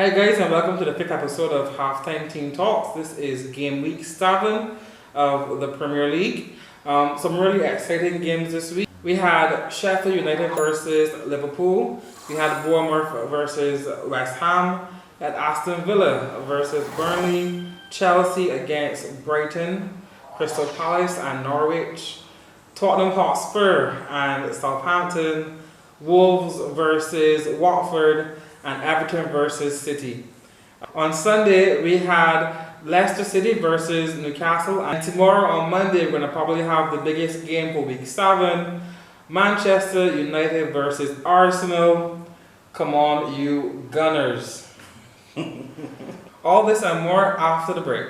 Hi guys, and welcome to the 5th episode of Halftime Team Talks. This is game week 7 of the Premier League. Some really exciting games this week. We had Sheffield United versus Liverpool. We had Bournemouth versus West Ham. We had Aston Villa versus Burnley. Chelsea against Brighton. Crystal Palace and Norwich. Tottenham Hotspur and Southampton. Wolves versus Watford. And Everton versus City. On Sunday, we had Leicester City versus Newcastle. And tomorrow on Monday, we're going to probably have the biggest game for week 7. Manchester United versus Arsenal. Come on, you Gunners. All this and more after the break.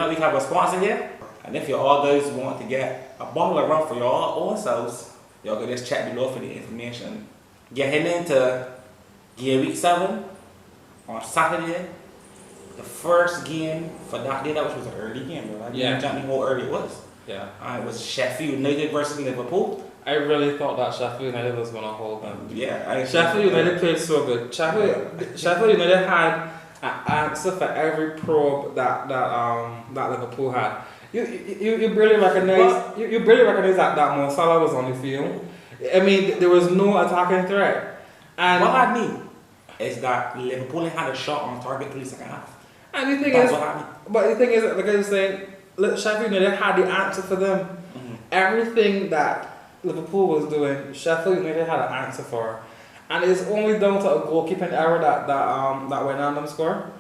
We have a sponsor here, and if you all guys want to get a bottle of rum for your own selves, y'all can just check below for the information. Getting into game week 7 on Saturday, the first game for that day, which was an early game, right? Yeah. Tell me how early it was. Yeah. It was Sheffield United versus Liverpool. I really thought that Sheffield United was going to hold them. Sheffield United played so good. Sheffield United had an answer for every probe that Liverpool had. You barely recognize you barely recognize that Mo Salah was on the field. I mean, there was no attacking threat. And what I mean is that Liverpool had a shot on target through the second half. And the thing That's is, what I mean. But the thing is, like I was saying, Sheffield United had the answer for them. Mm-hmm. Everything that Liverpool was doing, Sheffield United had an answer for. And it's only down to a goalkeeping error that Wijnaldum scored.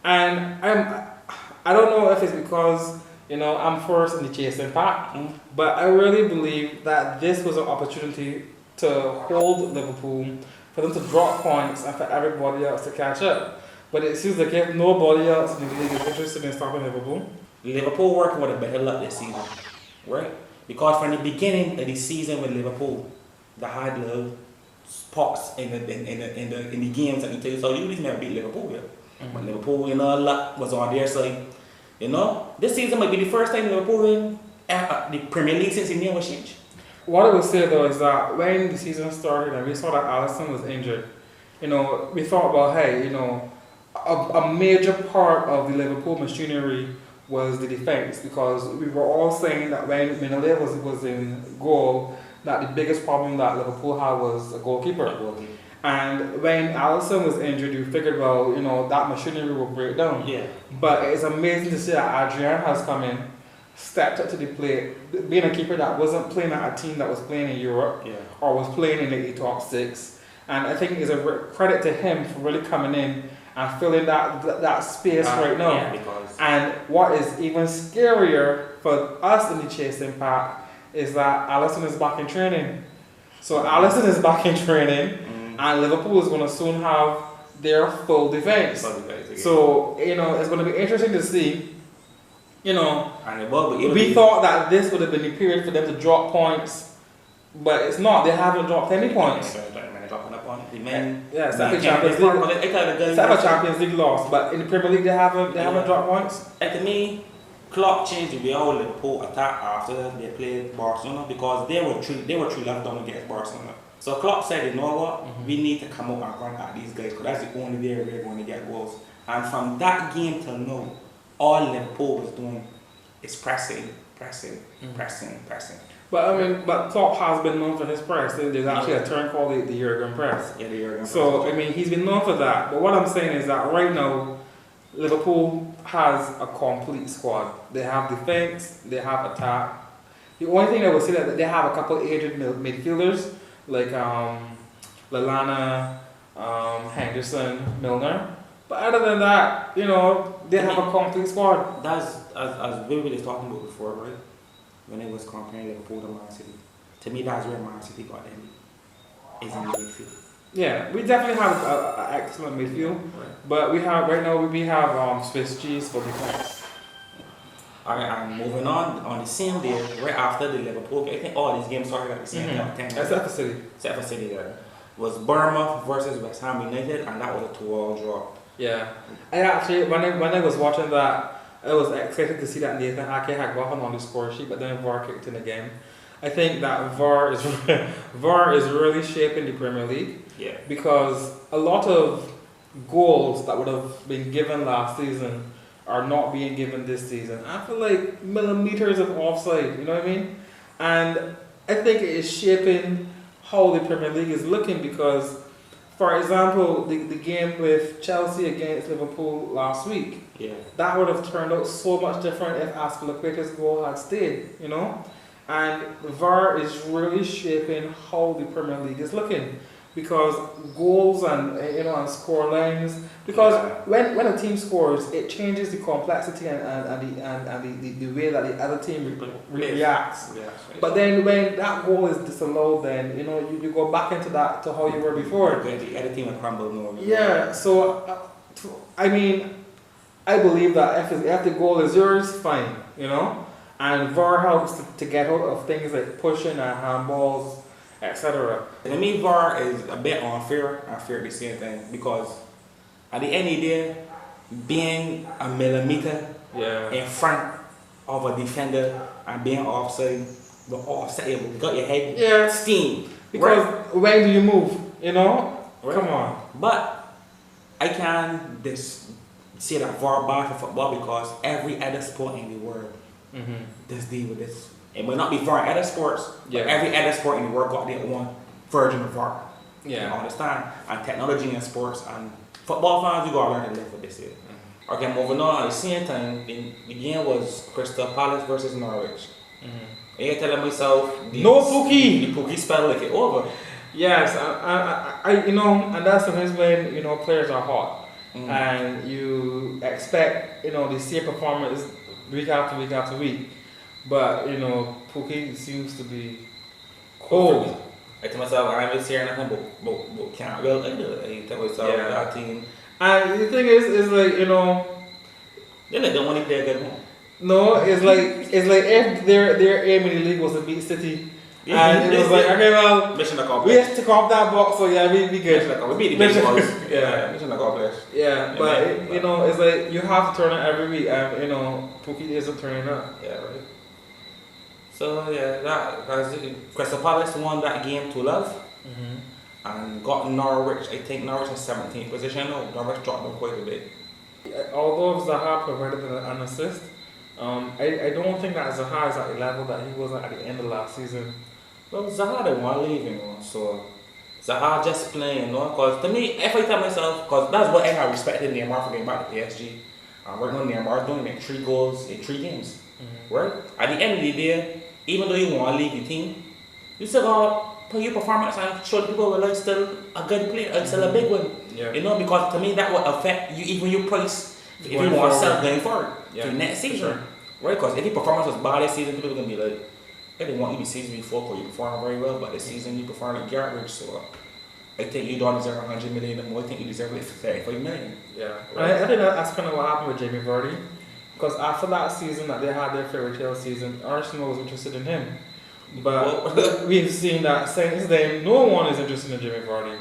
And I don't know if it's because, I'm first in the chasing pack, but I really believe that this was an opportunity to hold Liverpool, for them to drop points, and for everybody else to catch up. But it seems like if nobody else in the league is interested in stopping Liverpool. Liverpool working with a better luck this season, right? Because from the beginning of the season with Liverpool, they had little spots in the games that you tell you. So you never beat Liverpool yet. But Liverpool, luck was on their side. This season might be the first time Liverpool in the Premier League since the name was changed. What I would say though is that when the season started and we saw that Alisson was injured, we thought about, hey, a major part of the Liverpool machinery was the defense, because we were all saying that when Wijnaldum was in goal, that the biggest problem that Liverpool had was a goalkeeper. And when Alisson was injured, you figured, well, that machinery will break down. Yeah. But it's amazing to see that Adrian has come in, stepped up to the plate, being a keeper that wasn't playing at a team that was playing in Europe, or was playing in the top 6. And I think it's a credit to him for really coming in and filling that space right now. Yeah, because and what is even scarier for us in the chasing pack is that Alisson is back in training. So Alisson is back in training, and Liverpool is going to soon have their full defense. So, it's going to be interesting to see. We thought that this would have been the period for them to drop points, but it's not. They haven't dropped any points. Except for Champions League loss, but in the Premier League they haven't dropped points. And to me, Klopp changed the way how Liverpool attacked after they played Barcelona, because they were 3 left down against Barcelona. So Klopp said, you know what, we need to come out and run at these guys, because that's the only way we're going to get goals. And from that game till now, all Liverpool was doing is pressing. But Klopp has been known for his press. There's actually a term called the Jurgen press. Yeah, the Jurgen press. So, he's been known for that. But what I'm saying is that right now, Liverpool has a complete squad. They have defense, they have attack. The only thing I would say that they have a couple aged midfielders, like Lallana, Henderson, Milner. But other than that, they have a complete squad. That's as we were talking about before, right? When it was comparing Liverpool to Man City. To me, that's where Man City got them. Is in the midfield. Yeah, we definitely have an excellent midfield, but we have right now we have Swiss cheese for defense. Alright, and moving on the same day, right after the Liverpool game, I think all these games started at the same time. Except for City. Except for City, yeah. Was Bournemouth versus West Ham United, and that was a 2-2 draw. Yeah, I actually when I was watching that, I was excited to see that Nathan Ake had gotten on the score sheet, but then VAR kicked in again. I think that VAR is really shaping the Premier League. Yeah. Because a lot of goals that would have been given last season are not being given this season. I feel like millimeters of offside, you know what I mean? And I think it is shaping how the Premier League is looking because, for example, the game with Chelsea against Liverpool last week, that would have turned out so much different if Azpilicueta's goal had stayed, you know? And VAR is really shaping how the Premier League is looking because goals and and score lines. Because when a team scores, it changes the complexity and the way that the other team reacts. But then when that goal is disallowed, then you go back into that to how you were before. The other team will crumble more. Yeah. So I mean, I believe that if the goal is yours, fine. And VAR helps to get out of things like pushing and handballs, etc. To me, VAR is a bit unfair. I fear the same thing because at the end of the day, being a millimeter in front of a defender and being offside, you got your head steam. Because when do you move? Come on. But I can say that VAR bad for football because every other sport in the world does deal with this. It might not be VAR in other sports, but every other sport in the world got their own version of VAR. You understand? And technology in sports and football fans, you gotta learn to live with this here. Okay, moving on. At the same time, the game was Crystal Palace versus Norwich. And you're telling myself, the Pookie spell like it over. Yes, I and that's sometimes when players are hot and you expect the same performance week after week after week, but Pookie seems to be cold. I tell myself I haven't seen nothing but can't well I tell myself that team. And the thing is like they don't want to play a good one. No, it's like if their aim in the league was to beat City. And it was like, okay, well, mission accomplished. We have to come off that box, so we good. We beat the big boys. Mission accomplished. Yeah, but it's like you have to turn it every week, and Pookie isn't turning up. Yeah, right. So that's Crystal Palace won that game 2-0, and got Norwich. I think Norwich in 17th position. No, Norwich dropped them quite a bit. Although Zaha provided an assist, I don't think that Zaha is at the level that he was at the end of last season. Well, Zaha didn't want to leave, so Zaha just playing, because to me, if I tell myself, because that's what I respected Neymar for getting back to PSG. Right now, Neymar doing like 3 goals in 3 games, right? At the end of the day, even though you want to leave the team, you still got to put your performance and show the people that still a good player, and still a big one. Because to me that would affect you, even your price if you want to sell going forward to next season, right? Because if your performance was bad this season, people are gonna be like, they didn't want you the season before because you performed very well, but this season you performed like garbage. So I think you don't deserve 100 million anymore. I think you deserve like 35 million. Yeah, right? I think that's kind of what happened with Jamie Vardy. Because after that season that they had their fairy tale season, Arsenal was interested in him. But we've seen that since then, no one is interested in Jamie Vardy.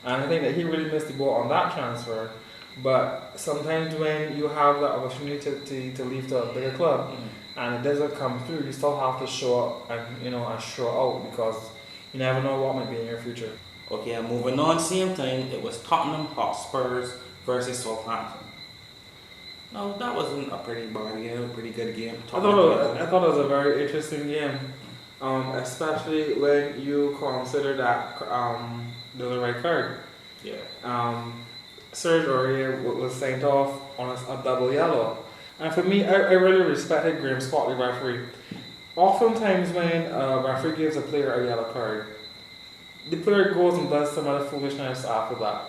And I think that he really missed the boat on that transfer. But sometimes when you have that opportunity to leave to a bigger club and it doesn't come through, you still have to show up and show out because you never know what might be in your future. Okay, and moving on, same time, it was Tottenham Hotspurs versus Southampton. No, that wasn't a pretty bad game, a pretty good game. I thought it was a very interesting game, especially when you consider that there was a red card. Serge Aurier was sent off on a double yellow. And for me, I really respected Graham Scott, the referee. Oftentimes when a referee gives a player a yellow card, the player goes and does some other foolishness after that.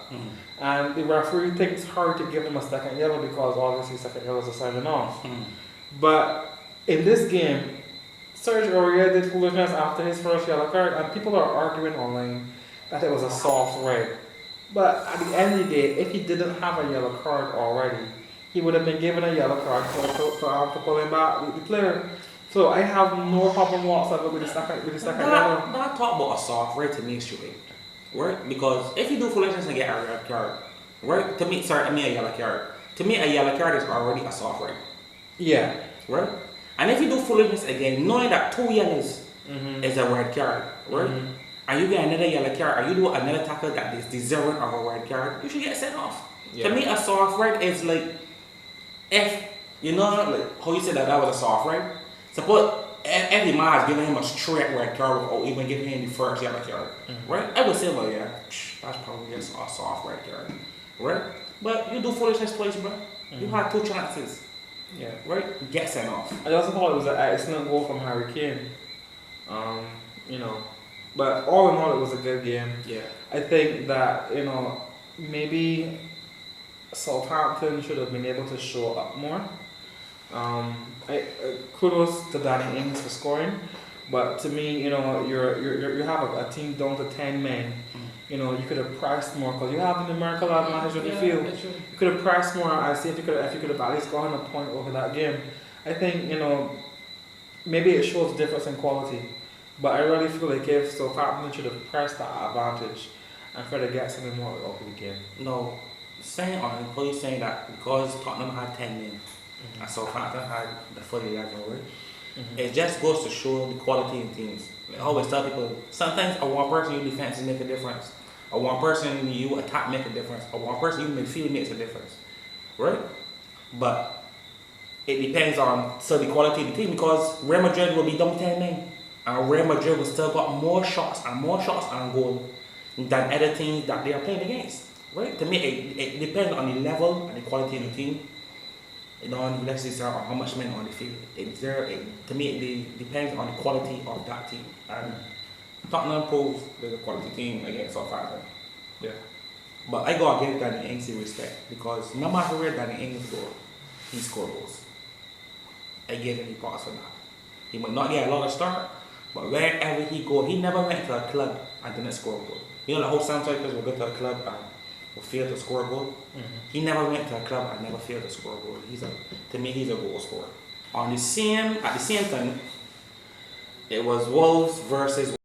And the referee thinks it's hard to give him a second yellow because obviously second yellows are signing off. But in this game, Serge Aurier did foolishness after his first yellow card, and people are arguing online that it was a soft red. But at the end of the day, if he didn't have a yellow card already, he would have been given a yellow card to pull him back, the player. So I have no problem whatsoever with the second yellow. But I talk about a soft red to me straight, right? Because if you do foolishness and get a red card, right? To me, sorry, I mean a yellow card. To me, a yellow card is already a soft red. Yeah. Right? And if you do foolishness again, knowing that 2 yellows is a red card, right? And you get another yellow card, or you do another tackle that is deserving of a red card, you should get sent off. Yeah. To me, a soft red is like, if, you know, like how you said that was a soft red. Suppose every man has given him a straight red card without even giving him the first yellow card, right? I would say, well, yeah, that's probably a soft red card, right? But you do foolishness twice, bro. You had 2 chances. Yeah. Right? Get sent off. I also thought it was an excellent goal from Harry Kane. You know, but all in all, it was a good game. Yeah. I think that, you know, maybe Southampton should have been able to show up more. Kudos to Danny Ings for scoring, but to me, you know, you have a team down to 10 men. You know, you could have pressed more because you have the numerical advantage on the field. You could have pressed more. I see if you could have at least gotten a point over that game. I think, you know, maybe it shows a difference in quality, but I really feel like if Southampton should have pressed that advantage and try to get something more out of the game. No, saying on how you saying that because Tottenham had 10 men and Southampton had the full 11, right? It just goes to show the quality in teams. I always tell people, sometimes a one person you defense make a difference. A one person you attack make a difference. A one person you midfield makes a difference, right? But it depends on the quality of the team because Real Madrid will be down 10 men, and Real Madrid will still got more shots on goal than other teams that they are playing against, right? To me, it depends on the level and the quality of the team. You know, let's say on how much men on the field. To me, it depends on the quality of that team. And Tottenham proved they're a quality team against Southampton. Yeah. But I gotta give Danny Ings respect because no matter where Danny Ings goes, he scores goals. I give him the props for that. He might not get a lot of start, but wherever he goes, he never went to a club and didn't score a goal. You know, the whole sometimes players will go to a club and will fail to score a goal. He never went to a club and never failed to score a goal. To me, he's a goal scorer. At the same time, it was Wolves versus